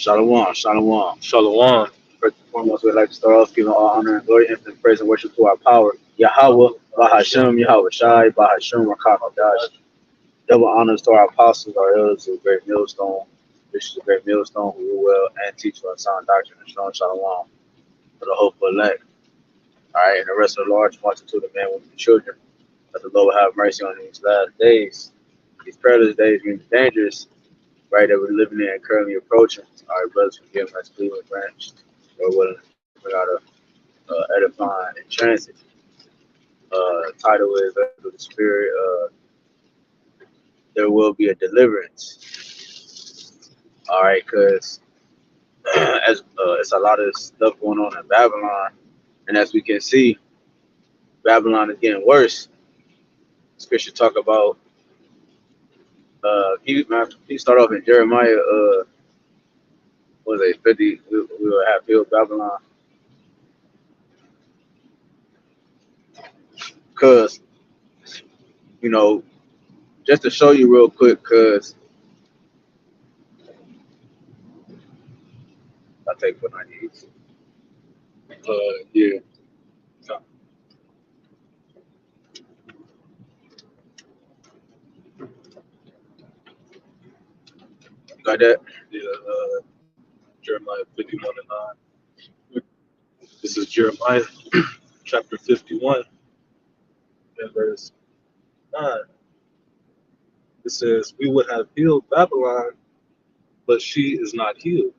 Shalom, shalom. Shalom. First and foremost, we'd like to start off giving all honor and glory, infinite praise and worship to our power. Yahawah, BAHASHAM, YAHAWASHI, BAHASHAM, HAQADASH. Double honors to our apostles, our elders, the great millstone, bishops of great millstone, who rule well and teach well sound doctrine and strong shalom for the hopeful elect. All right, and the rest of the large multitude of men, women, and children, that the Lord will have mercy on these last days. These perilous days being dangerous, right, that we're living in and currently approaching. All right, brothers, forgive us, Cleveland branch. We're willing to bring out a edifying and transit. Title is through the Spirit. There will be a deliverance. All right, because as it's a lot of stuff going on in Babylon, and as we can see, Babylon is getting worse. Scripture talk about. He start off in Jeremiah. What was it 50? We will have filled Babylon. Cause you know, just to show you real quick, cause I'll take what I need. Yeah. Got that? Yeah. Jeremiah 51 and 9. This is Jeremiah chapter 51 and verse 9. It says, "We would have healed Babylon, but she is not healed.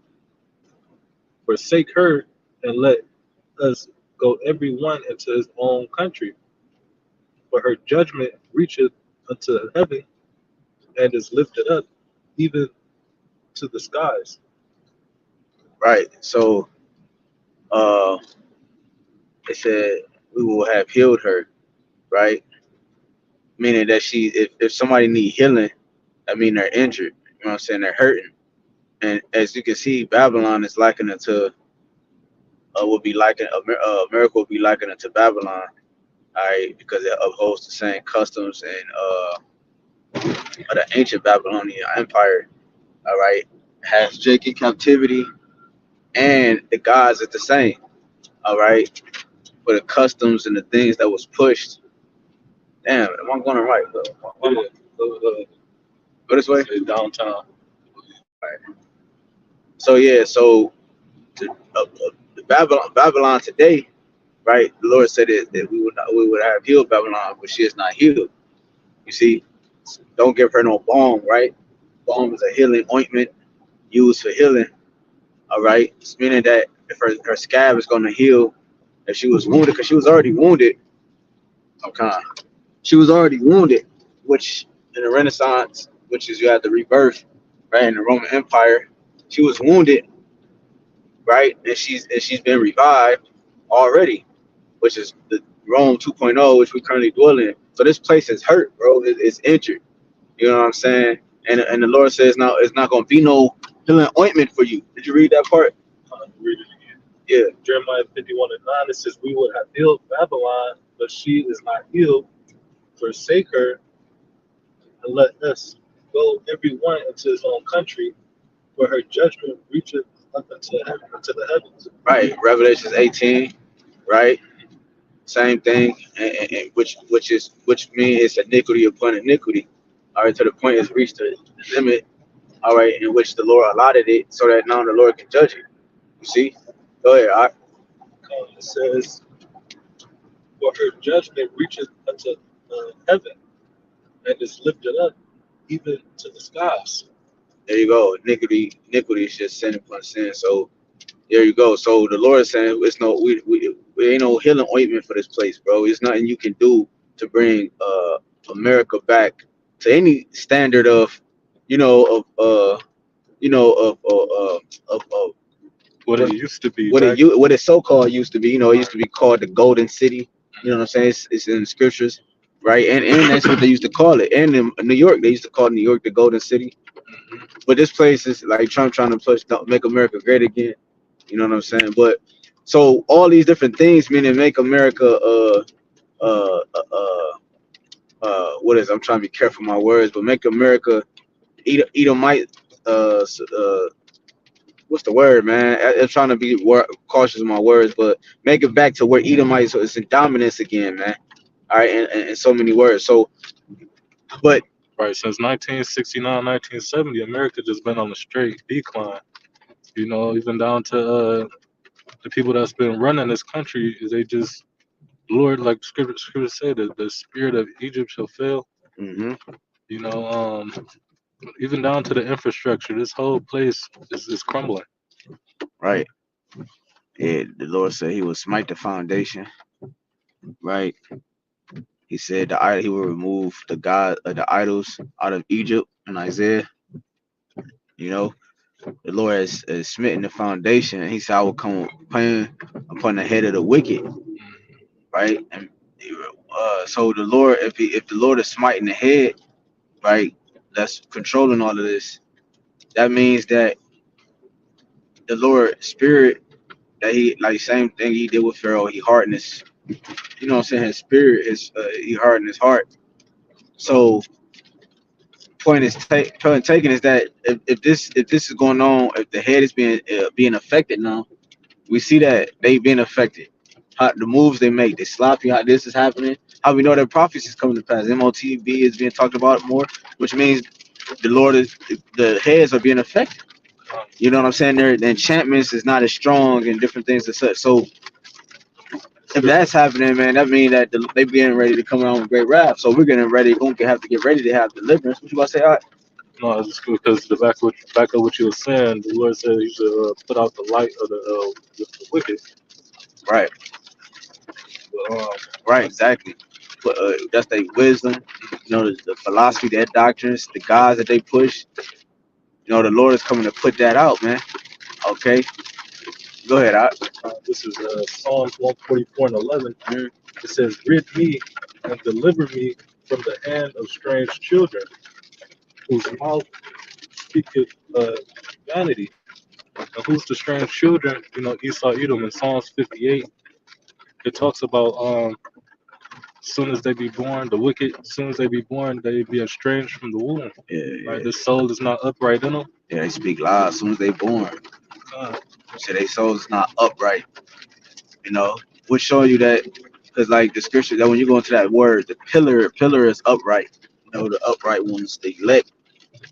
Forsake her and let us go every one into his own country. For her judgment reacheth unto heaven and is lifted up even to the skies." Right. So it said we will have healed her, right? Meaning that if somebody need healing, I mean they're injured. You know what I'm saying? They're hurting. And as you can see, Babylon is likened it to will be likened America will be likened it to Babylon, all right, because it upholds the same customs and of the ancient Babylonian Empire, all right, has Jake in captivity, and the gods are the same, all right, for the customs and the things that was pushed. Damn, am I going right? Yeah, Go this way. say downtown. So yeah, so the Babylon today, right? The Lord said that we would have healed Babylon, but she is not healed. You see, don't give her no balm, right? Balm is a healing ointment used for healing. All right, it's meaning that if her scab is going to heal, if she was wounded, because she was already wounded. Okay, she was already wounded, which in the Renaissance, which is you had the rebirth, right? In the Roman Empire, she was wounded, right? And she's been revived already, which is the Rome 2.0, which we currently dwell in. So this place is hurt, bro. It's injured. You know what I'm saying? And the Lord says now it's not gonna be no healing ointment for you. Did you read that part? Read it again. Yeah. Jeremiah 51 and 9, it says, "We would have healed Babylon, but she is not healed. Forsake her and let us go every one into his own country, where her judgment reacheth up into the heavens." Right. Revelations 18. Right. Same thing. And which means it's iniquity upon iniquity. All right. To the point it's reached the limit. All right. In which the Lord allotted it, so that now the Lord can judge it. You see? Go ahead. All right. It says, "For her judgment reacheth unto heaven and is lifted up even to the skies." There you go. Iniquity is just sin upon sin. So there you go. So the Lord is saying it's no we ain't no healing ointment for this place, bro. It's nothing you can do to bring America back to any standard of of What it used to be what back. what it so called used to be. You know, it used to be called the Golden City. You know what I'm saying? It's in the scriptures, right? And that's what they used to call it. And in New York, they used to call New York the Golden City. But this place is like Trump trying to push make America great again. You know what I'm saying? But so all these different things meaning make America uh uh what is I'm trying to be careful with my words, but make America Edomite what's the word, man? I'm trying to be cautious of my words, but make it back to where Edomites is in dominance again, man. All right, in so many words. So, but Right, since 1969, 1970, America just been on a straight decline. You know, even down to the people that's been running this country, they just, Lord, like scripture said, the spirit of Egypt shall fail. hmm You know, even down to the infrastructure, this whole place is crumbling. right, yeah, the Lord said He will smite the foundation. Right, He said He will remove the idols out of Egypt in Isaiah. You know, the Lord has smitten the foundation, and He said, "I will come upon the head of the wicked." Right, and so the Lord, if the Lord is smiting the head, right, that's controlling all of this. That means that the Lord Spirit, that He, like same thing He did with Pharaoh, He hardened his, you know what I'm saying, His spirit is He hardened his heart. So point taken is that if this is going on, if the head is being affected now, we see that they being affected. How the moves they make, they sloppy. How this is happening. How we know that prophecy is coming to pass. MOTB is being talked about more, which means the Lord is the heads are being affected. You know what I'm saying? The enchantments is not as strong and different things and such. So if that's happening, man, that means that they being ready to come out with great wrath. So we're getting ready. Gonna have to get ready to have deliverance. What you about to say? All right. No, it's because back of what you were saying, the Lord said He should put out the light of the wicked. Right. But, Right. Exactly. But that's their wisdom. You know, the philosophy, their doctrines, the gods that they push. You know, the Lord is coming to put that out, man. Okay. Go ahead. this is Psalms 144 and 11. Mhm. It says, "Rid me and deliver me from the hand of strange children, whose mouth speaketh vanity." And who's the strange children? You know, Esau, Edom. In Psalms 58, it talks about soon as they be born, the wicked, soon as they be born, they be estranged from the womb. Yeah. Right, Yeah. this soul is not upright in them. Yeah. They speak lies as soon as they born. Uh, So their soul is not upright. You know, we're showing you that because like the scripture that when you go into that word, the pillar is upright. You know, the upright ones, the elect.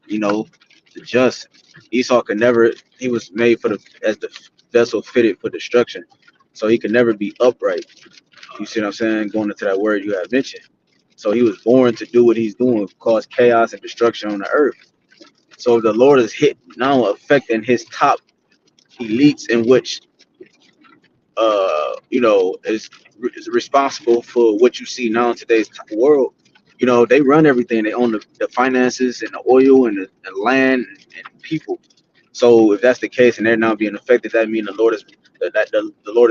You know, the just. Esau could never. He was made for the as the vessel fitted for destruction, so he could never be upright. You see what I'm saying? Going into that word you have mentioned. So he was born to do what he's doing, cause chaos and destruction on the earth. So the Lord is hit now affecting his top elites, in which is responsible for what you see now in today's world. You know, they run everything. They own the finances and the oil and the land and people. So if that's the case and they're now being affected, that means the Lord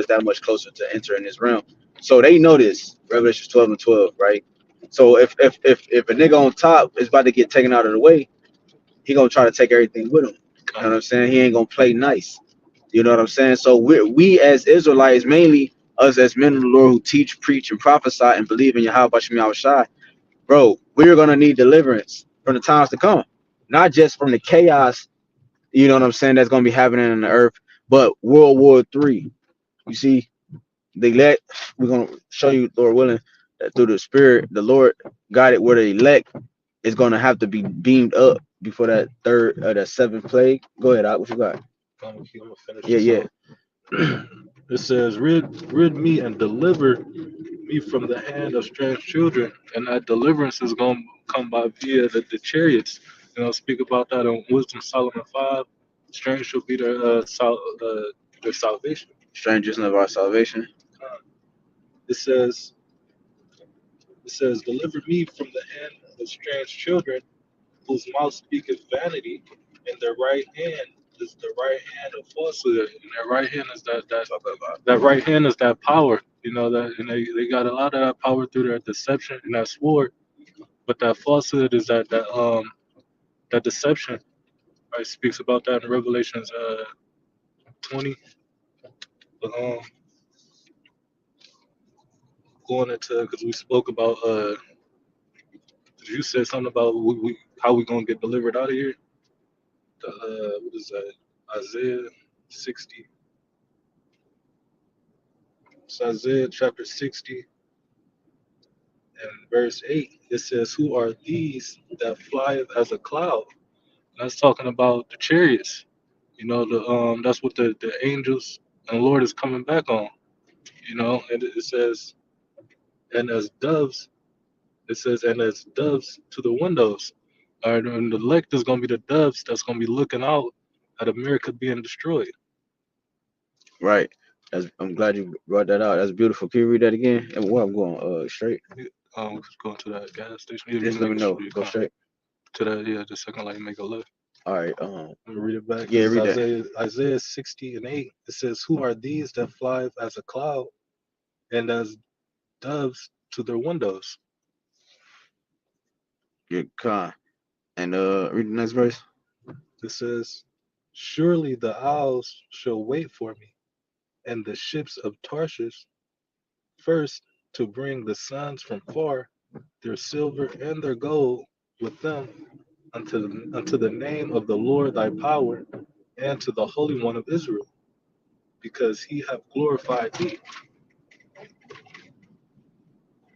is that much closer to entering His realm. So they know this. Revelation 12 and 12, right? So if a nigga on top is about to get taken out of the way, he gonna try to take everything with him. You know what I'm saying? He ain't gonna play nice. You know what I'm saying? So we as Israelites, mainly us as men of the Lord who teach, preach, and prophesy and believe in YAHWASHI, bro, we're gonna need deliverance from the times to come, not just from the chaos. You know what I'm saying? That's gonna be happening on the earth, but World War III. You see, we're gonna show you, Lord willing, that through the Spirit, the Lord guided where the elect is gonna have to be beamed up before that seventh plague. Go ahead, what you got? I'm gonna finish Yeah, this yeah. off. It says, rid me and deliver me from the hand of strange children. And that deliverance is going to come by via the chariots. You know, speak about that in Wisdom Solomon 5. Strange shall be their salvation. Strangers of our salvation. Uh, it says, deliver me from the hand of strange children, whose mouth speaketh vanity, and their right hand is the right hand of falsehood, and their right hand is that right hand is that power. You know that, and they got a lot of that power through their deception and that sword. But that falsehood is that deception. Right, speaks about that in Revelations 20. But, going into because we spoke about you said something about how we gonna get delivered out of here. What is that? Isaiah 60. It's Isaiah chapter 60 and verse 8. It says, "Who are these that flieth as a cloud?" That's talking about the chariots. That's what the angels and the Lord is coming back on. And it says, and as doves, it says, and as doves to the windows. And the elect is going to be the doves that's going to be looking out at America being destroyed. Right. I'm glad you brought that out. That's beautiful. Can you read that again? And where I'm going, straight. Going to that gas station. Yeah, you Just can let me make a know. you Go come straight. to that. Yeah, just second, like make a left. All right. Let me read it back. Yeah, This is read that. Isaiah 60 and 8. It says, "Who are these that fly as a cloud and as doves to their windows?" Your con. And read the next verse. It says, "Surely the owls shall wait for me, and the ships of Tarshish first to bring the sons from far, their silver and their gold with them unto the name of the Lord thy power, and to the Holy One of Israel, because he hath glorified thee."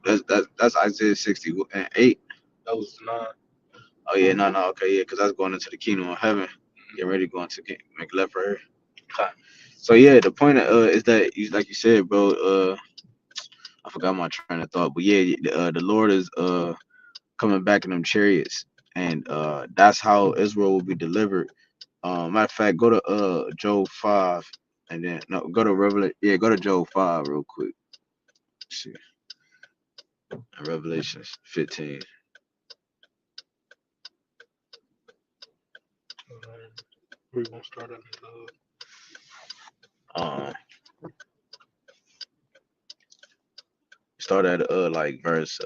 That's Isaiah 60 and 8. That was 9. Oh yeah, no, okay, yeah, because I was going into the kingdom of heaven. Get ready going to make left for her. Okay. So yeah, the point is that like you said, bro. I forgot my train of thought, but yeah, the Lord is coming back in them chariots, and that's how Israel will be delivered. Matter of fact, go to Job 5, and then no, go to Revelation. Yeah, go to Job 5 real quick. Let's see, Revelation 15. We're gonna start at Um, start at like verse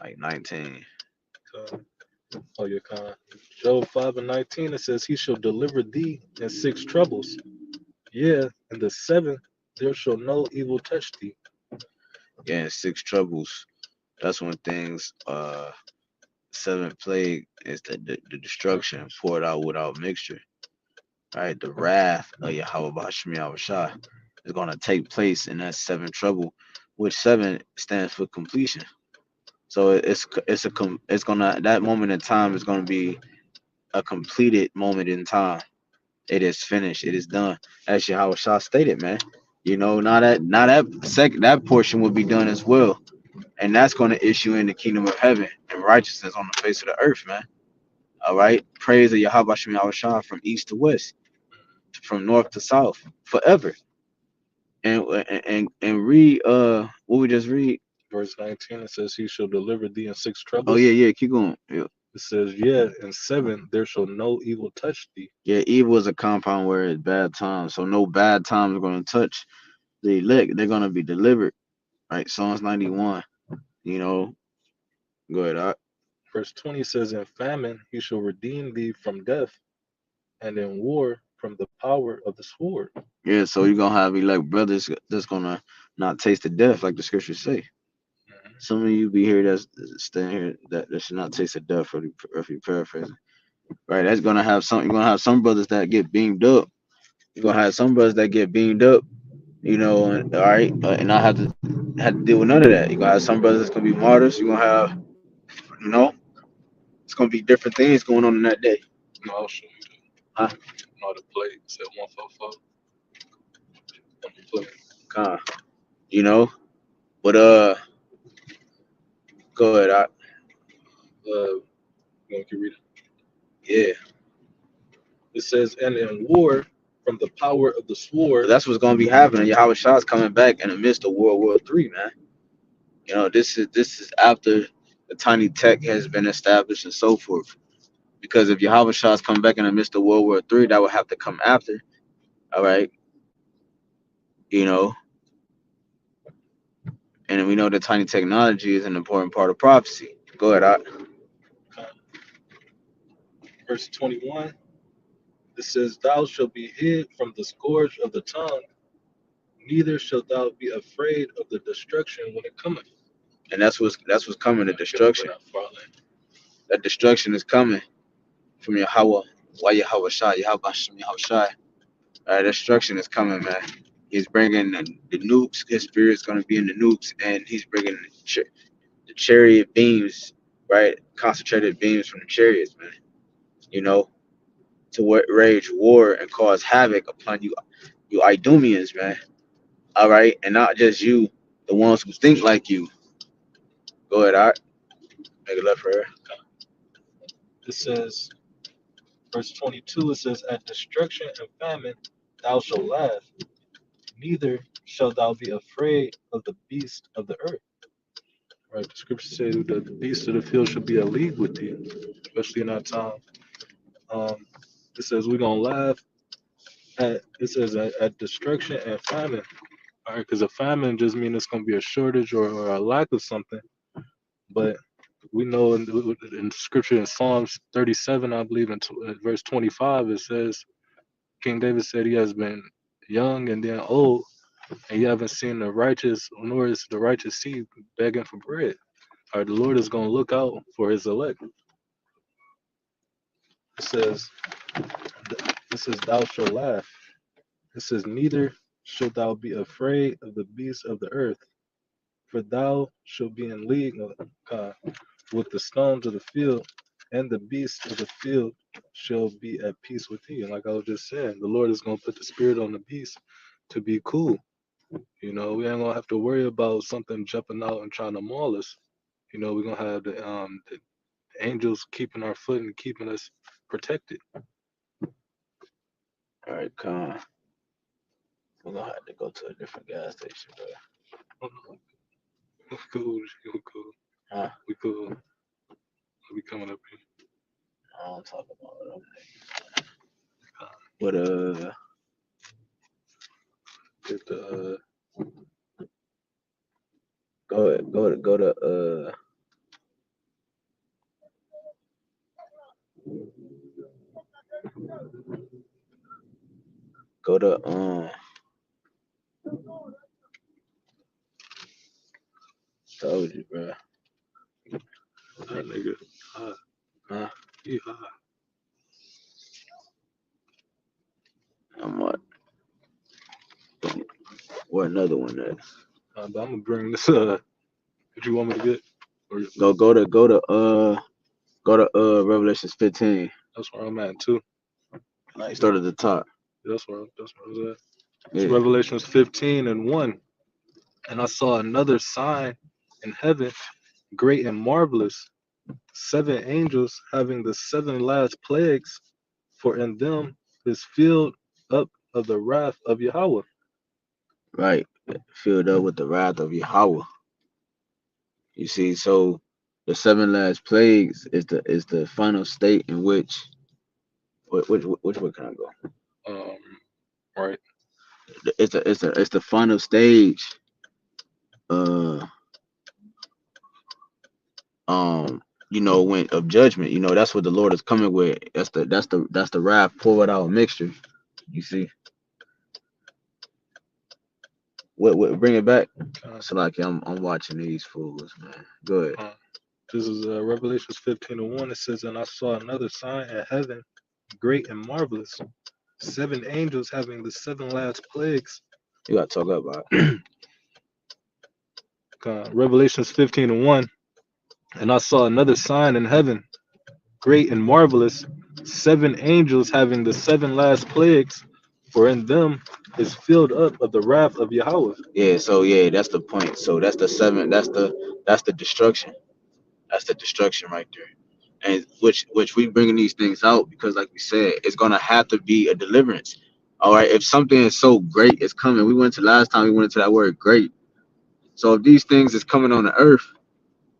like 19. oh, your kind. Job 5 and 19. It says, "He shall deliver thee in 6 troubles. Yeah, in the 7th there shall no evil touch thee." Yeah, 6 troubles. That's when things 7th plague is the destruction poured out without mixture. Right, the wrath of YAHWASHI is going to take place in that 7th trouble, which 7 stands for completion. So it's gonna, that moment in time is gonna be a completed moment in time. It is finished. It is done. As Yahweh stated, man. Now that portion will be done as well, and that's going to issue in the kingdom of heaven and righteousness on the face of the earth, man. All right, praise of Yahweh Shem Yahushua from east to west, from north to south, forever. And read what we just read. Verse 19, it says, "He shall deliver thee in 6 Oh troubles." yeah, keep going. Yeah. It says, "Yeah, in 7 there shall no evil touch thee." Yeah, evil is a compound word. It's bad times. So no bad times are going to touch the elect. They're going to be delivered. Right. Psalms 91. You know, go ahead. Verse 20 says, "In famine he shall redeem thee from death, and in war from the power of the sword." Yeah. So you're going to have elect brothers that's going to not taste the death, like the scriptures say. Some of you be here that's staying here that should not taste the death, if you paraphrasing. Right. That's going to have some. You're going to have some brothers that get beamed up. You're going to have some brothers that get beamed up. And all right, and not have to deal with none of that. You're gonna have some brothers that's gonna be martyrs. You're gonna have, you know, it's gonna be different things going on in that day. No, I'll show you Huh? no, the plate said 144 on the plate. Kind of, you know. But go ahead. You can read it. Yeah, It says, "And in war from the power of the sword." that's what's gonna be happening. Yahweh Shah's coming back in the midst of World War III, man. This is after the tiny tech has been established and so forth. Because if Yahweh Shah's coming back in the midst of World War III, that would have to come after. All right, you know, and we know that tiny technology is an important part of prophecy. Go ahead. Verse 21, it says, "Thou shalt be hid from the scourge of the tongue, neither shalt thou be afraid of the destruction when it cometh." And that's what's coming. The destruction. That destruction is coming. from Yahawah, YAHWASHI, BAHASHAM, YAHWASHI. Destruction is coming, man. He's bringing the nukes. His spirit's gonna be in the nukes, and he's bringing the chariot beams, right? Concentrated beams from the chariots, man. You know, to wage war and cause havoc upon you Idumeans, man. All right, and not just you, the ones who think like you. Go ahead, all right. Make it left for her. It says, verse 22, it says, "At destruction and famine thou shalt laugh, neither shalt thou be afraid of the beast of the earth." Right? The scripture says that the beast of the field should be a league with thee, especially in our time. It says we're gonna laugh at. It says at destruction and famine. All right, because a famine just means it's gonna be a shortage or a lack of something. But we know in scripture in Psalms 37, I believe in verse 25, it says King David said he has been young and then old, and you haven't seen the righteous, nor is the righteous seed begging for bread. All right, the Lord is going to look out for his elect. It says, thou shalt laugh. It says, neither shalt thou be afraid of the beasts of the earth, for thou shalt be in league with the stones of the field, and the beasts of the field shall be at peace with thee. And like I was just saying, the Lord is going to put the spirit on the beast to be cool. You know, we ain't going to have to worry about something jumping out and trying to maul us. You know, we're going to have the angels keeping our foot and keeping us protected. All right, come. We're gonna have to go to a different gas station, bro. We cool. We cool. Huh? We cool. We coming up here. I don't talk about them. But Get the go to go to told you, bro. that nigga. Huh? Yeah. I'm what another one that But I'm gonna bring this. What you want me to get? Or, go to Revelations 15. that's where I'm at too. Like start at the top. That's where I was at. Yeah. It's Revelations 15:1. And I saw another sign in heaven, great and marvelous, 7 angels having the 7 last plagues, for in them is filled up of the wrath of Yahawah. Right. Filled up with the wrath of Yahawah. You see, so the 7 last plagues is the final state in which which way can I go? Right. It's the final stage. You know, when of judgment. You know, that's what the Lord is coming with. That's the wrath poured out mixture. You see. What bring it back? So like I'm watching these fools, man. Go ahead. This is Revelations 15:1. It says, and I saw another sign in heaven, great and marvelous, 7 angels having the 7 last plagues. You gotta talk about it. Revelations 15:1. And I saw another sign in heaven, great and marvelous, 7 angels having the 7 last plagues, for in them is filled up of the wrath of Yahawah. Yeah, so yeah, that's the point. So that's the 7. That's the destruction. That's the destruction right there. And which we bringing these things out because, like we said, it's gonna have to be a deliverance. All right, if something is so great is coming, we went to last time we went into that word great. So if these things is coming on the earth,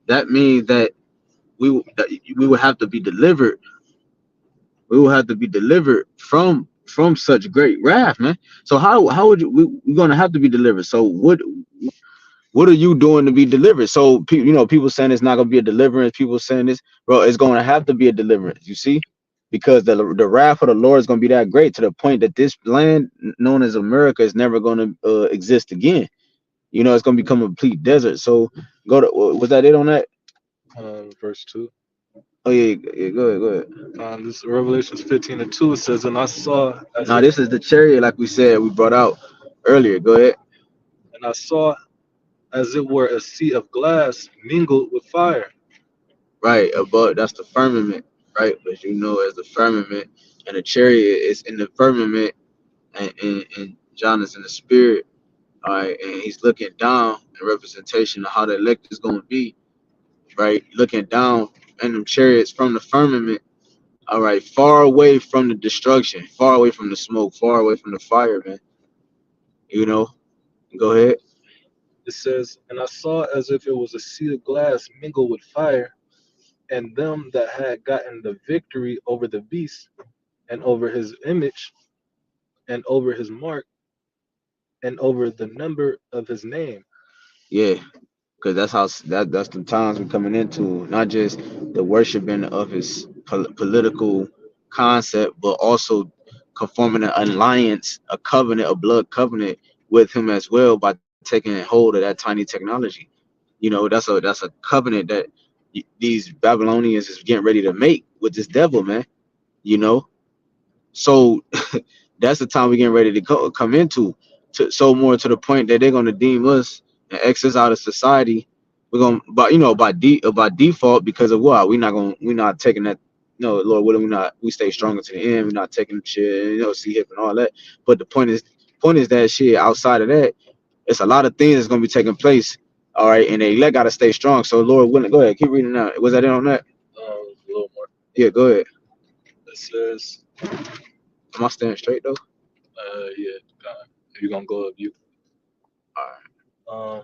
that means that we would have to be delivered. We will have to be delivered from such great wrath, man. So how would we're gonna have to be delivered? So what are you doing to be delivered? So people saying it's not gonna be a deliverance. People saying this, bro, it's gonna have to be a deliverance. You see, because the wrath of the Lord is gonna be that great to the point that this land known as America is never gonna exist again. You know, it's gonna become a complete desert. So go to was that it on that? Verse 2. Oh yeah, yeah. Go ahead, go ahead. This Revelations 15:2, it says, and I saw as Now if this is the chariot, like we said, we brought out earlier. Go ahead. and I saw as it were a sea of glass mingled with fire. Right above, that's the firmament, right? But you know, as the firmament, and the chariot is in the firmament, and John is in the spirit. All right, and he's looking down in representation of how the elect is going to be, right? Looking down in them chariots from the firmament, all right, far away from the destruction, far away from the smoke, far away from the fire, man. You know, go ahead. It says, and I saw as if it was a sea of glass mingled with fire, and them that had gotten the victory over the beast, and over his image, and over his mark, and over the number of his name. Yeah, because that's the times we're coming into, not just the worshiping of his political concept, but also conforming an alliance, a covenant, a blood covenant with him as well by taking hold of that tiny technology. You know, that's a covenant that these Babylonians is getting ready to make with this devil, man. You know, so that's the time we're getting ready to come into, to so more to the point that they're going to deem us and X us out of society. We're going to, by by default, because of what we're not taking that. No, Lord willing, we stay stronger to the end. We're not taking shit, see hip and all that. But the point is that shit outside of that, it's a lot of things that's going to be taking place. All right, and they got to stay strong. So Lord willing, go ahead, keep reading out. Was that it on that? A little more. Yeah, go ahead. It says, Am I staying straight though? yeah, if you're gonna go up, you. All right. Um,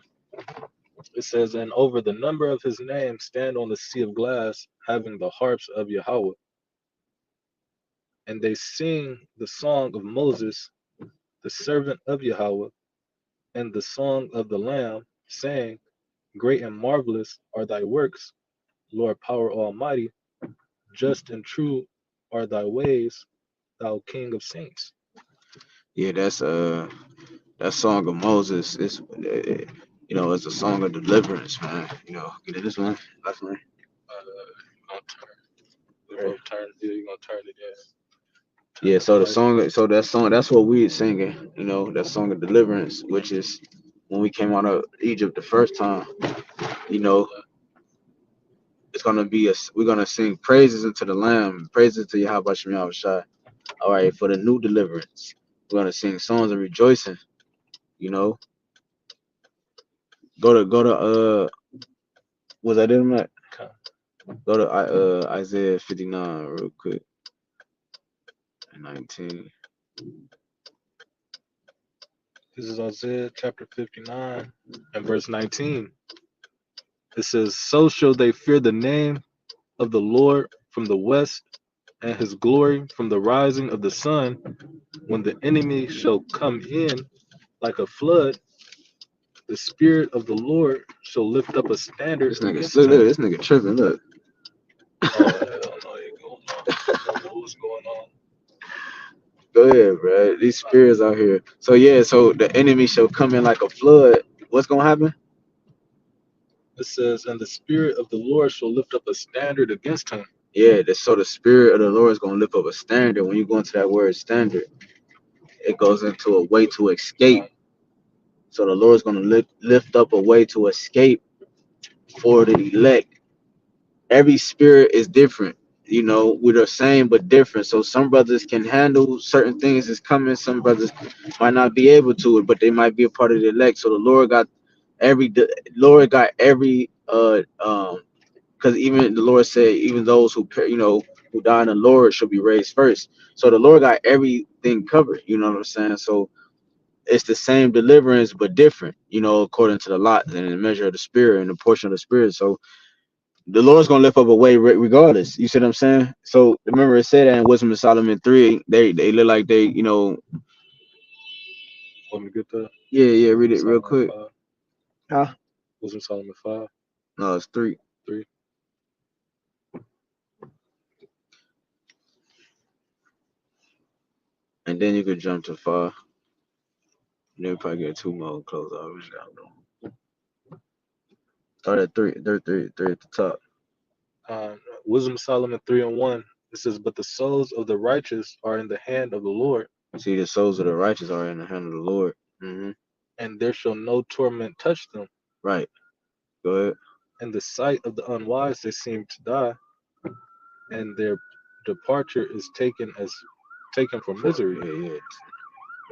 it says, and over the number of his name stand on the sea of glass, having the harps of Yahawah, and they sing the song of Moses, the servant of Yahawah, and the song of the Lamb, saying, great and marvelous are thy works, Lord power almighty, just and true are thy ways, thou King of saints. Yeah, that song of Moses is, it's a song of deliverance, man. Get in this one, left one. Gonna turn, we're Right. gonna turn, yeah, you're gonna turn it, yeah. Yeah, so Right. that song, that's what we singing. That song of deliverance, which is when we came out of Egypt the first time. You know, it's gonna be we're gonna sing praises into the Lamb, praises to YAHWASHI YAHWASHI. All right, for the new deliverance, we're gonna sing songs of rejoicing. You know, go to was that in that? Okay. Go to Isaiah 59 real quick. 19. This is Isaiah chapter 59 and verse 19. It says, so shall they fear the name of the Lord from the west, and his glory from the rising of the sun, when the enemy shall come in like a flood, the spirit of the Lord shall lift up a standard This nigga, against look, him. this nigga tripping. Look, Oh, hell no, ain't going on. I don't know what's going on. go ahead, bro. These spirits out here. So yeah, so the enemy shall come in like a flood. What's gonna happen? It says, and the spirit of the Lord shall lift up a standard against him. Yeah, so the spirit of the Lord is gonna lift up a standard. When you go into that word standard, it goes into a way to escape. So the Lord's gonna lift up a way to escape for the elect. Every spirit is different. We're the same but different. So some brothers can handle certain things that's coming. Some brothers might not be able to it, but they might be a part of the elect. So the Lord got every because even the Lord said, even those who die in the Lord shall be raised first. So the Lord got everything covered. You know what I'm saying? So it's the same deliverance but different. According to the lot and the measure of the spirit and the portion of the spirit. So the Lord's gonna lift up a way regardless. You see what I'm saying? So remember it said that in Wisdom of Solomon 3, they look like they, Let me get that. yeah, read it real Solomon quick. 5. Huh? Wasn't Solomon 5? No, it's 3. 3. And then you could jump to 5. And then probably get 2 more close out. Start at 3, 3 at the top. Wisdom of Solomon 3:1. It says, "But the souls of the righteous are in the hand of the Lord, See, the souls of the righteous are in the hand of the Lord. and there shall no torment touch them. Right. Go ahead. In the sight of the unwise they seem to die, and their departure is taken for misery.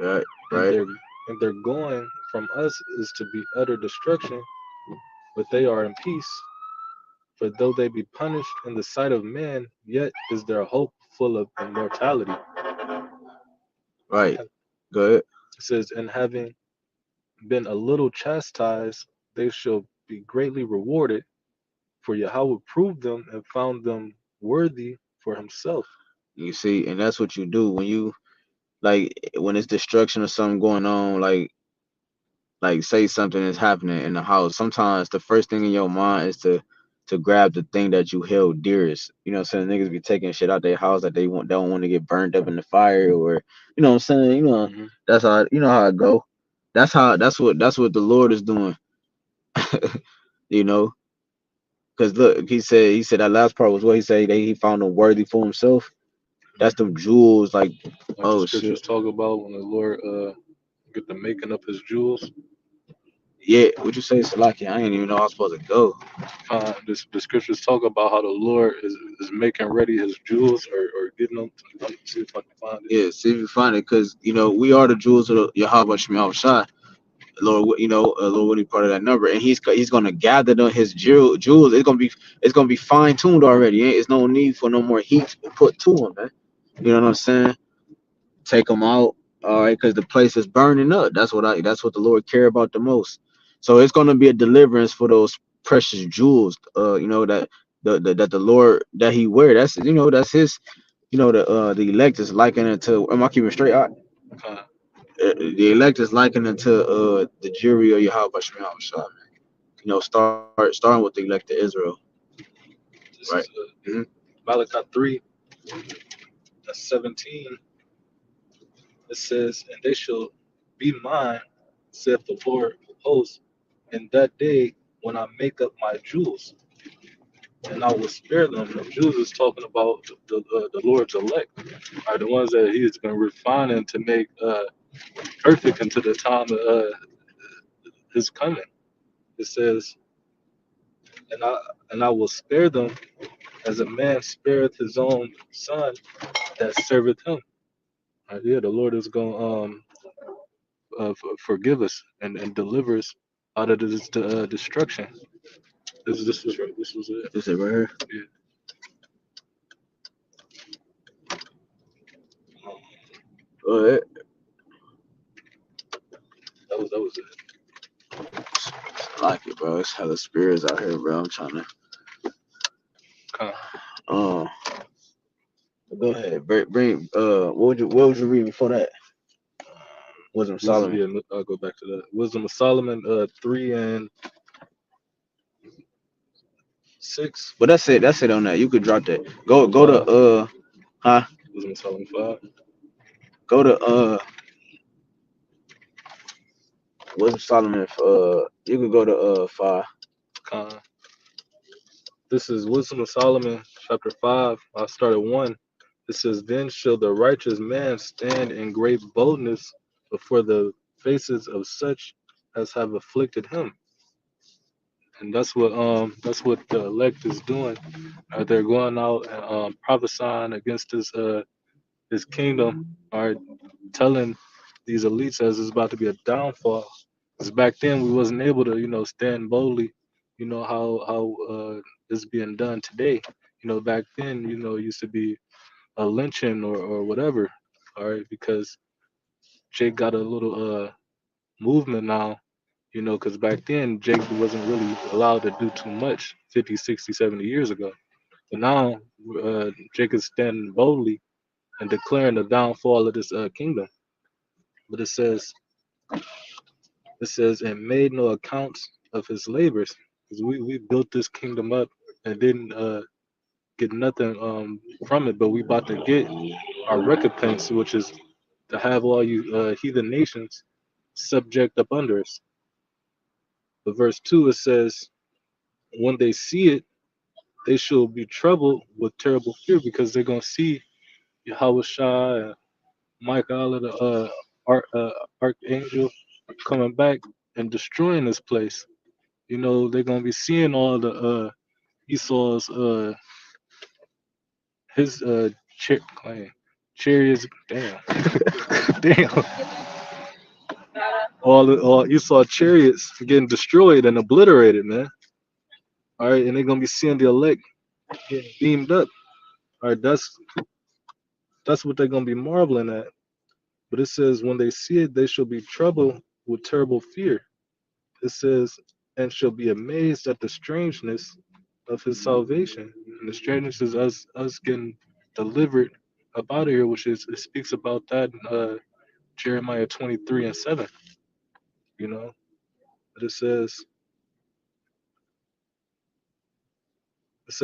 Yeah. Right. And Right. their going from us is to be utter destruction, but they are in peace. For though they be punished in the sight of men, yet is their hope full of immortality." Right. Go ahead. It says, "And having been a little chastised, they shall be greatly rewarded. For Yahweh proved them and found them worthy for himself." You see, and that's what you do when you like when it's destruction or something going on, like say something is happening in the house. Sometimes the first thing in your mind is to grab the thing that you held dearest. You know what I'm saying? Niggas be taking shit out their house that they don't want to get burned up in the fire, or you know what I'm saying? Hmm. That's how it go. That's what the Lord is doing. you know, because look, he said that last part was what he said, that he found them worthy for himself. That's them jewels, like, Like the oh shit. scriptures talk about when the Lord get the making up his jewels. Yeah, what you say, Salaki? I ain't even know I was supposed to go. The scriptures talk about how the Lord is making ready his jewels, or getting them. Let me see if I can find it. Yeah, see if you find it, because we are the jewels of the YAHWASHI. Lord, Lord, what he part of that number, and he's gonna gather his jewels. It's gonna be fine tuned already. It's no need for no more heat put to them, man. You know what I'm saying? Take them out, all right, because the place is burning up. That's what the Lord care about the most. So it's gonna be a deliverance for those precious jewels. That that the Lord that He wear. That's His. The elect is likened it to. Am I keeping straight? Uh, The elect is likened it to the jury of Yahweh Shemel Shah. Starting with the elect of Israel, this right? is Hmm. Malachi 3:17. It says, "And they shall be mine, saith the Lord of hosts, in that day when I make up my jewels, and I will spare them." The jewels is talking about the Lord's elect, are the ones that He has been refining to make perfect until the time of His coming. It says, "And I will spare them as a man spareth his own son that serveth him." Yeah, the Lord is going forgive us and deliver us out of this destruction. This was right. This was it. This is right here. Yeah. Um, Go ahead. that was it. I like it, bro. It's hella spirits out here, bro. I'm trying to. Con. Um, Go ahead. Bring. What would you read before that? Wisdom of Solomon. Yeah, I'll go back to that. Wisdom of Solomon 3:6. But that's it. That's it on that. You could drop that. Go Oh, go to 5. huh? Wisdom of Solomon 5. Go to Wisdom of Solomon. You could go to 5. Con. This is Wisdom of Solomon chapter 5. I'll start at 1. It says, "Then shall the righteous man stand in great boldness before the faces of such as have afflicted him." And that's what the elect is doing. They're going out and prophesying against his kingdom, or telling these elites as it's about to be a downfall. Because back then we wasn't able to, stand boldly, how it's being done today. Back then, it used to be a lynching or whatever. All right, because Jake got a little movement now, because back then Jake wasn't really allowed to do too much 50, 60, 70 years ago. But now Jake is standing boldly and declaring the downfall of this kingdom. But it says, "And made no accounts of his labors." Because we built this kingdom up and didn't get nothing from it, but we about to get our recompense, which is to have all you heathen nations subject up under us. But verse 2, it says, "When they see it, they shall be troubled with terrible fear because they're gonna see Yahawashi and Michael, the archangel, coming back and destroying this place. You know, they're gonna be seeing all the Esau's his chariots. Damn, damn. All Esau chariots getting destroyed and obliterated, man. All right, and they're gonna be seeing the elect getting beamed up. All right, that's what they're gonna be marveling at. But it says, when they see it, they shall be troubled with terrible fear. It says, and shall be amazed at the strangeness of his salvation. And the strangeness is us getting delivered up out of here, which is it speaks about that in Jeremiah 23:7. You know, but it says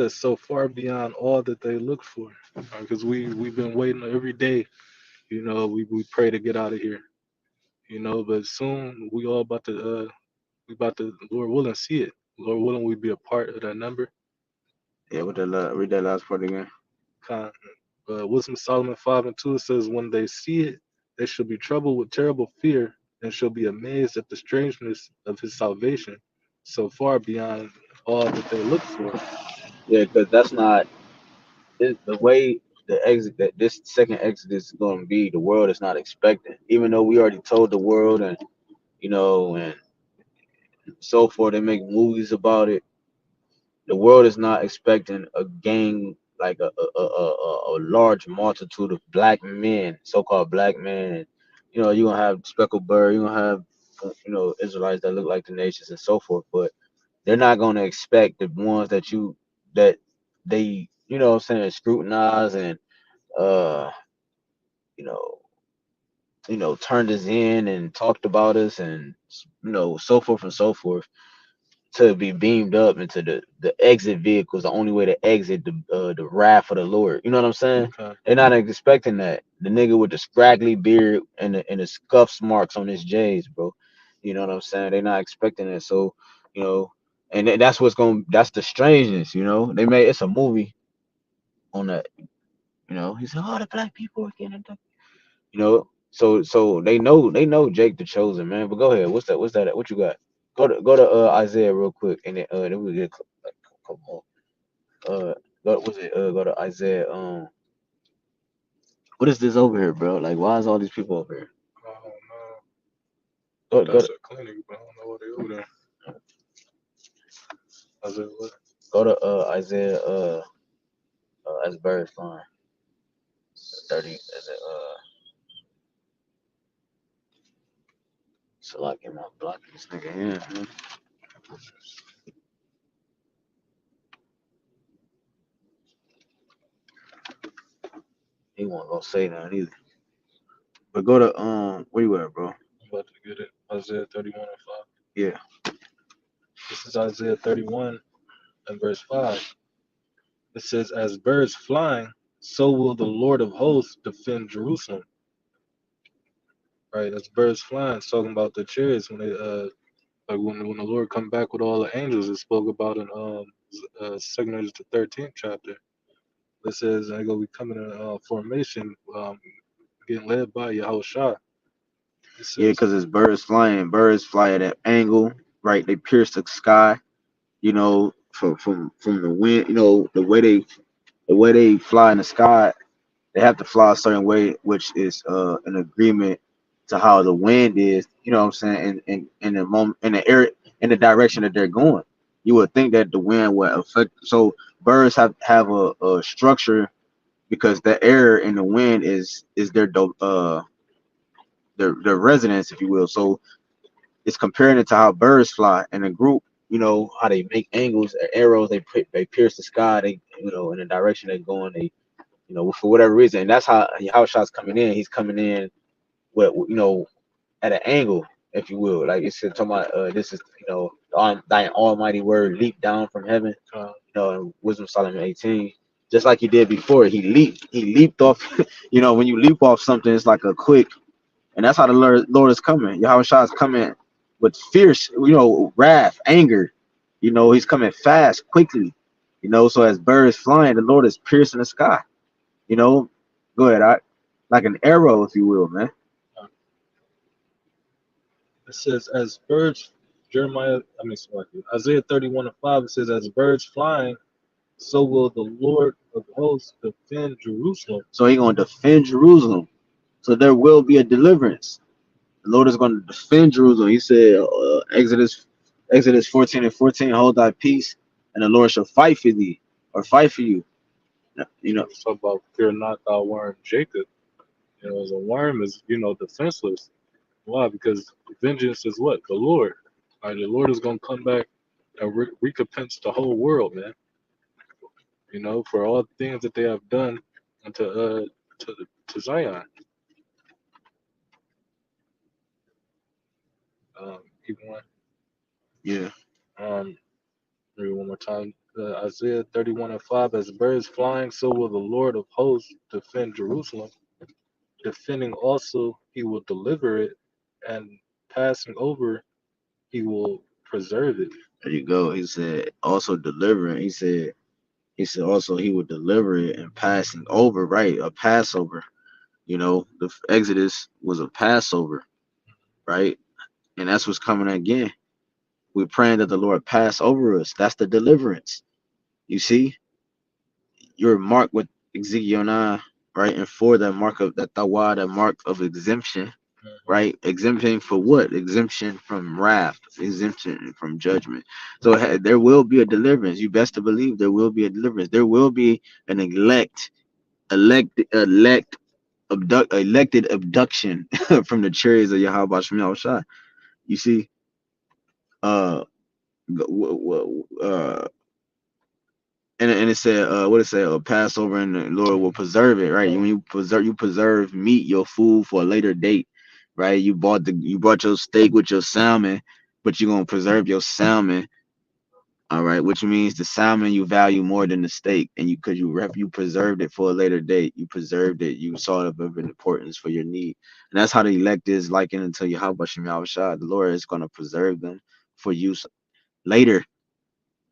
so far beyond all that they look for, because we've been waiting every day. You know, we pray to get out of here. You know, but soon we all about to Lord willing see it. Lord willing, we be a part of that number. Yeah, with that read that last part again. Con, Wisdom of Solomon 5:2 says, when they see it, they shall be troubled with terrible fear and shall be amazed at the strangeness of his salvation, so far beyond all that they look for. Yeah, because that's not the way the exit that this second exodus is going to be. The world is not expecting, even though we already told the world, and and so forth. They make movies about it. The world is not expecting a gang like a large multitude of black men, so-called black men. And, you're gonna have speckled bird, you're gonna have Israelites that look like the nations and so forth, but they're not gonna expect the ones that they what I'm saying, scrutinize and uh you know turned us in and talked about us and so forth and so forth, to be beamed up into the exit vehicles, the only way to exit the wrath of the Lord. You know what I'm saying? Okay. They're not expecting that. The nigga with the scraggly beard and the scuffs marks on his J's, bro. You know what I'm saying? They're not expecting it. So, you know, and that's the strangeness, They made it's a movie on that, He said, oh, the black people are getting abducted. So they know Jake the chosen, man. But go ahead. What's that? What you got? Go to Isaiah real quick, and then we get like a couple more. Go to Isaiah. What is this over here, bro? Like, why is all these people over here? I don't know. Go go That's to a clinic, but I don't know what they over there. I said, what? go to Isaiah as birds flying 30 as a so like am I blocking this nigga in, man? He won't go say nothing either. But go to where you at, bro? I'm about to get it. Isaiah 31:5. Yeah. This is Isaiah 31:5. It says, as birds flying, so will the Lord of hosts defend Jerusalem. Right? As birds flying, it's talking about the chariots when they like when the Lord come back with all the angels. It spoke about in 2 to 13th chapter. It says they're gonna be coming in formation, getting led by Yahawashi. It Yeah, says, because it's birds flying. Birds fly at an angle, right? They pierce the sky, from the wind. The way they fly in the sky, they have to fly a certain way, which is an agreement to how the wind is. You know what I'm saying? In the moment, in the air, in the direction that they're going. You would think that the wind would affect. So birds have a structure because the air and the wind is their residence, if you will. So it's comparing it to how birds fly in a group. How they make angles, arrows. They pierce the sky. They in the direction they're going. They for whatever reason. And that's how shots coming in. He's coming in with at an angle, if you will. Like it's talking about this is thy almighty word leaped down from heaven. In Wisdom Solomon 18. Just like he did before, he leaped off. When you leap off something, it's like a quick, and that's how the Lord is coming. Yahweh Shah is coming with fierce, wrath, anger. He's coming fast, quickly. You know, so as birds flying, the Lord is piercing the sky. You know, go ahead, like an arrow, if you will, man. It says, as birds, sorry, Isaiah 31:5, it says, as birds flying, so will the Lord of hosts defend Jerusalem. So He's gonna defend Jerusalem. So there will be a deliverance. The Lord is going to defend Jerusalem. He said, Exodus 14:14, hold thy peace, and the Lord shall fight for thee, or fight for you. You know, Talk about fear not thou worm Jacob. You know, as a worm is, defenseless. Why? Because vengeance is what? The Lord. Right? The Lord is going to come back and recompense the whole world, man. You know, for all the things that they have done unto to Zion. Keep going. yeah. Read one more time. Isaiah 31:5, as birds flying, so will the Lord of hosts defend Jerusalem. Defending also, he will deliver it, and passing over, he will preserve it. There you go. He said also delivering. He said also He would deliver it and passing over, right? A Passover. You know, the Exodus was a Passover, right? And that's what's coming again. We're praying that the Lord pass over us. That's the deliverance. You see, you're marked with Ezekiel 9, right? And for that mark of that tawad, that mark of exemption, right? Exemption for what? Exemption from wrath, exemption from judgment. So there will be a deliverance. You best to believe there will be a deliverance. There will be an elected abduction from the chariots of Yahawah. You see, uh, and it said, what it said, Passover, and the Lord will preserve it, right? When you preserve meat, your food for a later date, right? You brought your steak with your salmon, but you're gonna preserve your salmon, all right? Which means the salmon you value more than the steak, and you preserved it for a later date. You preserved it. You saw it of importance for your need, and that's how the elect is likened unto Yahawah. The Lord is gonna preserve them for use later.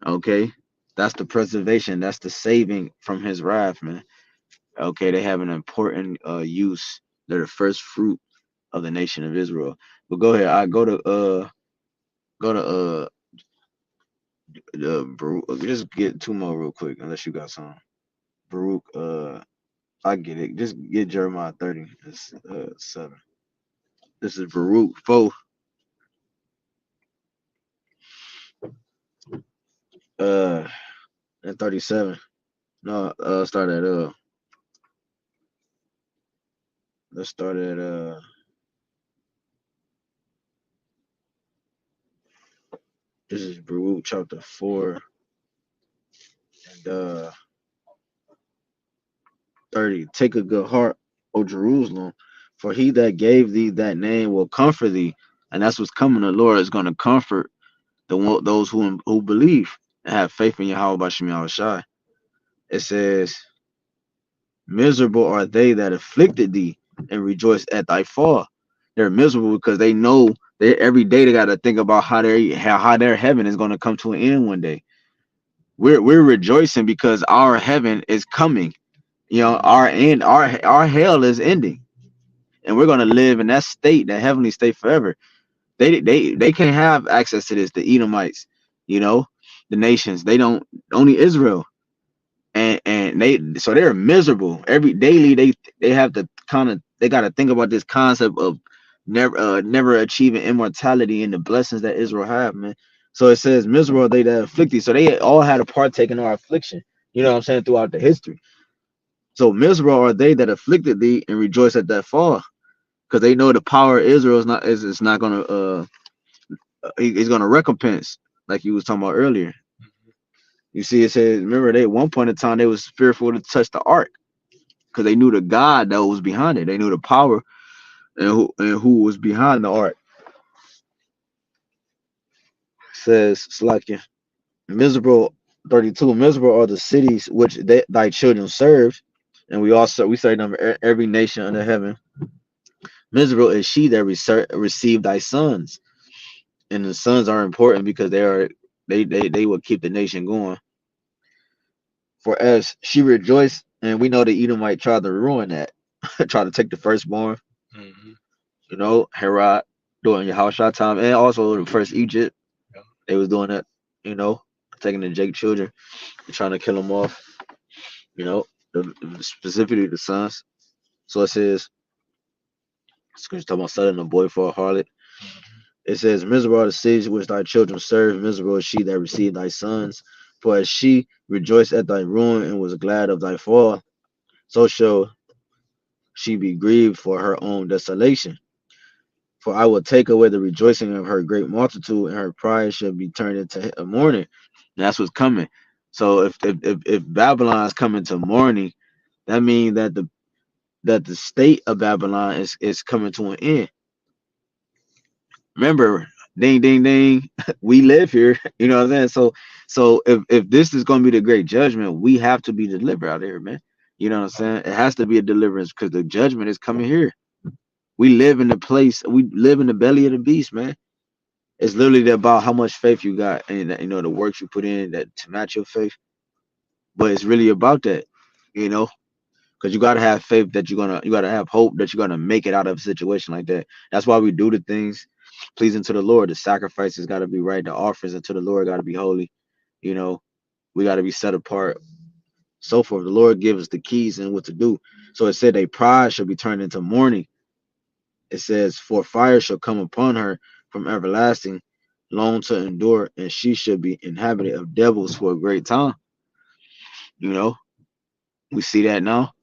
Okay, that's the preservation. That's the saving from His wrath, man. Okay, they have an important use. They're the first fruit of the nation of Israel. But go ahead. I go to the Baruch. Just get two more real quick, unless you got some. Baruch. I get it. Just get Jeremiah 30. It's 7. This is Baruch 4. And 37. No, start at let's start at this is Baruch chapter 4 and 30. Take a good heart, O Jerusalem, for he that gave thee that name will comfort thee. And that's what's coming. The Lord is going to comfort those who believe and have faith in Yahweh Bashem Yahushai. It says, miserable are they that afflicted thee and rejoice at thy fall. They're miserable because they know that every day they got to think about how their heaven is going to come to an end one day. We're rejoicing because our heaven is coming. You know, our hell is ending, and we're gonna live in that state, that heavenly state forever. They can't have access to this. The Edomites, you know, the nations. They don't. Only Israel, and they're miserable every daily. They have to they got to think about this concept of never achieving immortality and the blessings that Israel have, man. So it says miserable are they that afflict thee. So they all had a partake in our affliction. You know what I'm saying, throughout the history. So miserable are they that afflicted thee and rejoice at that fall, because they know the power of Israel is not gonna he's gonna recompense, like you was talking about earlier. You see, it says, remember, they at one point in time they was fearful to touch the ark because they knew the God that was behind it. They knew the power and who was behind the ark. It says Slakia, miserable 32. Miserable are the cities which thy children served, and we say number every nation under heaven. Miserable is she that received thy sons, and the sons are important because they will keep the nation going. For as she rejoiced, and we know the Edomite tried to ruin that, tried to take the firstborn, Mm-hmm. Herod during Yahushua time, and also the first Egypt, Yeah. they was doing that, you know, taking the Jake children and trying to kill them off, you know, specifically the sons. So it says, it's talking about selling a boy for a harlot. Mm-hmm. It says, miserable are the cities which thy children serve, miserable is she that received thy sons. For as she rejoiced at thy ruin and was glad of thy fall, so shall she be grieved for her own desolation. For I will take away the rejoicing of her great multitude, and her pride shall be turned into a mourning. And that's what's coming. So if Babylon is coming to mourning, that means that the state of Babylon is coming to an end. Remember, ding ding ding, we live here. You know what I'm saying? So if this is gonna be the great judgment, we have to be delivered out of here, man. You know what I'm saying? It has to be a deliverance because the judgment is coming here. We live in the place, we live in the belly of the beast, man. It's literally about how much faith you got and you know the works you put in that to match your faith. But it's really about that, you know, because you gotta have faith that you gotta have hope that you're gonna make it out of a situation like that. That's why we do the things pleasing to the Lord. The sacrifices gotta be right, the offerings unto the Lord gotta be holy, you know, we gotta be set apart. So forth. The Lord gives us the keys and what to do. So it said a pride shall be turned into mourning. It says, for fire shall come upon her from everlasting, long to endure, and she shall be inhabited of devils for a great time. You know, we see that now,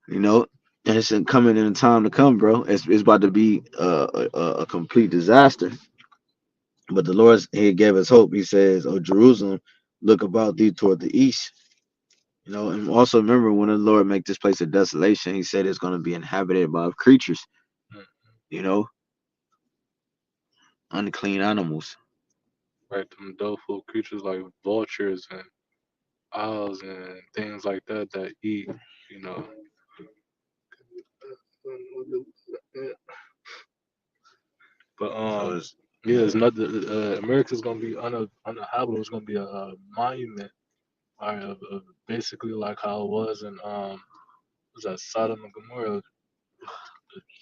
you know, and it's coming in time to come, bro. It's about to be a complete disaster. But the Lord, he gave us hope. He says, oh, Jerusalem, look about thee toward the east. You know, and also remember when the Lord make this place a desolation, he said it's going to be inhabited by creatures, Mm. you know, unclean animals. Right, them doleful creatures like vultures and owls and things like that that eat, you know. But So it's yeah, it's not. America's gonna be uninhabitable. It's gonna be a monument, right, of basically like how it was in was that Sodom and Gomorrah?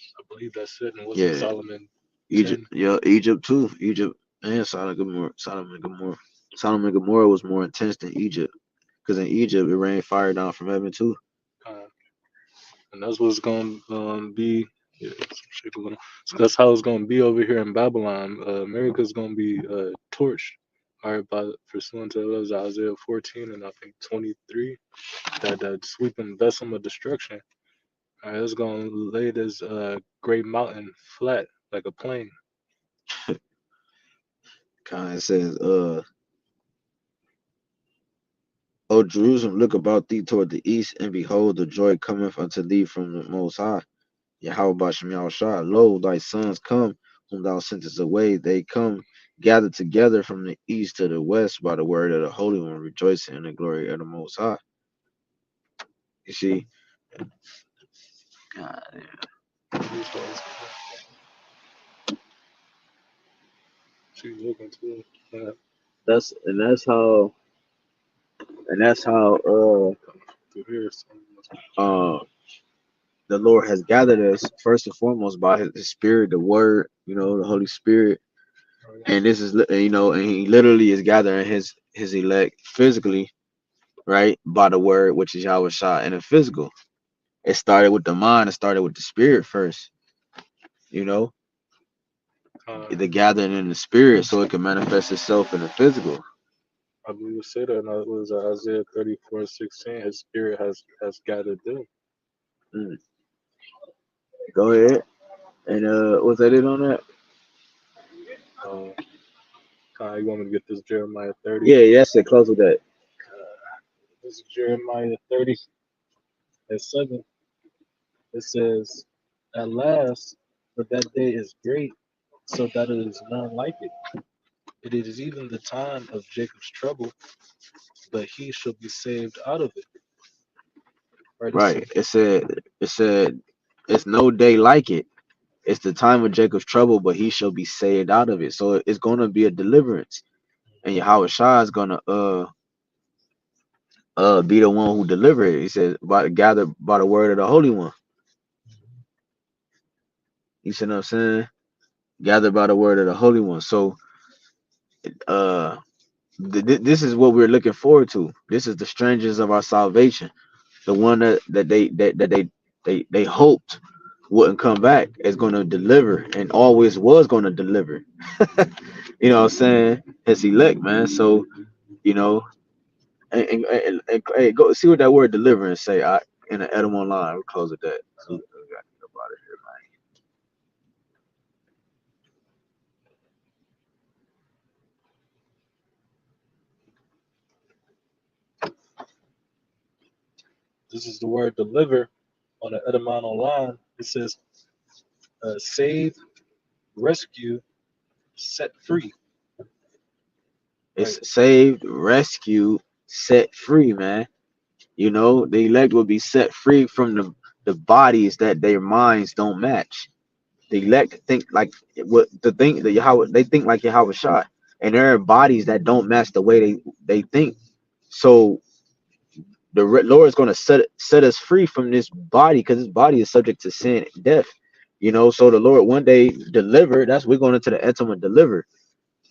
I believe that's it. And wasn't yeah, Solomon Egypt, 10? yeah, Egypt too. Egypt and Sodom and Gomorrah. Sodom and Gomorrah. Sodom and Gomorrah was more intense than Egypt, because in Egypt it rained fire down from heaven too. Uh, and that's what's gonna be. Yeah, some shit going on. So that's how it's gonna be over here in Babylon. America's gonna be torched. All right, by pursuant to those Isaiah 14 and I think 23, that sweeping vessel of destruction. All right, it's gonna lay this great mountain flat like a plane. Kind of says, O Jerusalem, look about thee toward the east, and behold, the joy cometh unto thee from the Most High. YAHWASHI Yahushua, lo, thy sons come, whom thou sentest away. They come gathered together from the east to the west by the word of the Holy One, rejoicing in the glory of the Most High. You see, God, These hoes, she's looking too. that's how Coming through here, so uh the Lord has gathered us first and foremost by his spirit, the word, you know, the Holy Spirit. And this is you know, and he literally is gathering his elect physically, right, by the word, which is Yahweh Shah in the physical. It started with the mind, it started with the spirit first, you know, uh, the gathering in the spirit so it can manifest itself in the physical. I believe it said that, and it was Isaiah 34:16. His spirit has gathered them. Mm. Go ahead. And was that it on that? Uh, you want me to get this Jeremiah 30? Yeah, yes, it close with that. This is Jeremiah 30 and 7. It says, "At last, but that day is great, so that it is none like it. It is even the time of Jacob's trouble, but he shall be saved out of it." Right? It Right. said, It said it's no day like it. It's the time of Jacob's trouble, but he shall be saved out of it. So it's gonna be a deliverance. and Yahawashi is gonna be the one who deliver it. He says, by gather by the word of the Holy One. You see what I'm saying? Gather by the word of the Holy One. So uh this is what we're looking forward to. This is the strangers of our salvation, the one that they hoped wouldn't come back is going to deliver and always was going to deliver. You know what I'm saying? His elect, man. So you know, and hey, go see what that word deliverance say. In the Edom online, we'll close with that. So, we gotta get up out of here, This is the word deliver on the Edamon online. It says save, rescue, set free. It's saved, rescued, set free, man. You know, the elect will be set free from the bodies that their minds don't match. The elect think like what the thing the Yahweh they think like Yahweh shot, and there are bodies that don't match the way they think. So the Lord is going to set us free from this body because this body is subject to sin and death. You know, so the Lord one day deliver. That's we're going into the ultimate deliver.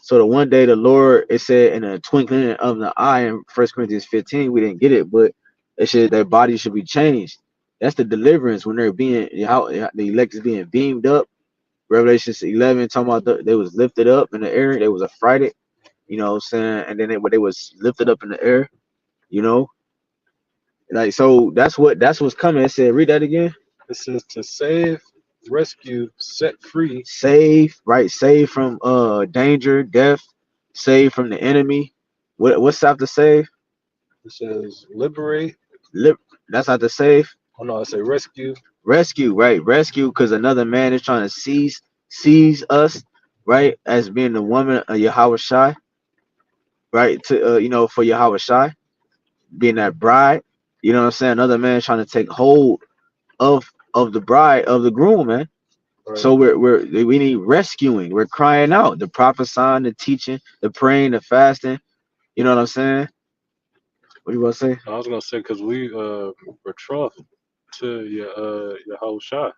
So the one day the Lord, it said in a twinkling of the eye in 1 Corinthians 15, we didn't get it, but it said their body should be changed. That's the deliverance when they're being how the elect is being beamed up. Revelations 11 talking about they was lifted up in the air, they was affrighted, you know what I'm saying, and then they was lifted up in the air, you know, like so that's what's coming. It said, read that again. It says to save, rescue, set free. Save, right? Save from danger, death, save from the enemy. What's after save? It says liberate. Lip, that's not the save. Oh no, I say rescue. Rescue, right? Rescue, because another man is trying to seize us, right? As being the woman of Yahweh Shai, right? To you know, for Yahweh Shai, being that bride, you know what I'm saying? Another man trying to take hold of the bride of the groom, man. Right. So we need rescuing. We're crying out, the prophesying, the teaching, the praying, the fasting. You know what I'm saying? What do you want to say? I was gonna say because we betrothed to your Yahushua.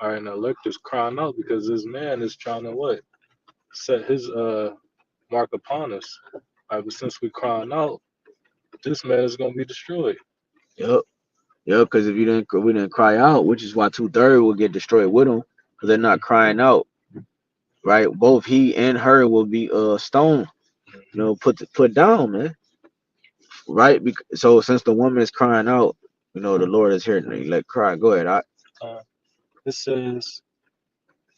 All right, and the elect is crying out because this man is trying to what? Set his mark upon us. All right, but since we crying out, this man is gonna be destroyed. Yep. Yep, because if we didn't cry out, which is why 2/3 will get destroyed with them, because they're not crying out, right? Both he and her will be stoned, you know, put down, man, right? So since the woman is crying out, you know, the Lord is hearing her. Let cry. Go ahead. It says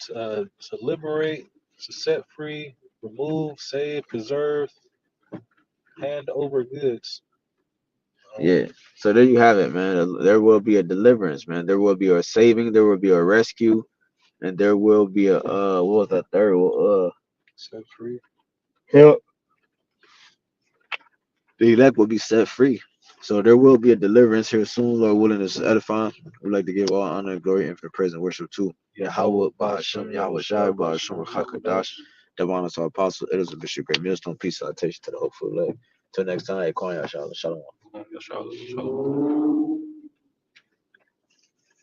to liberate, to set free, remove, save, preserve, hand over goods. Yeah. So there you have it, man. There will be a deliverance, man. There will be a saving. There will be a rescue, and there will be a what was that third? Set free. Help. The elect will be set free. So there will be a deliverance here soon, Lord willing, is edifying. We'd like to give all honor and glory and for praise and worship to Yahweh, BAHASHAM, YAHAWASHI, BAHASHAM, HAQADASH, Divine to our apostle, it is a bishop, great millstone, peace, salutation to the hopeful elect. Till next time, Kwanya, Shalom. Shalom.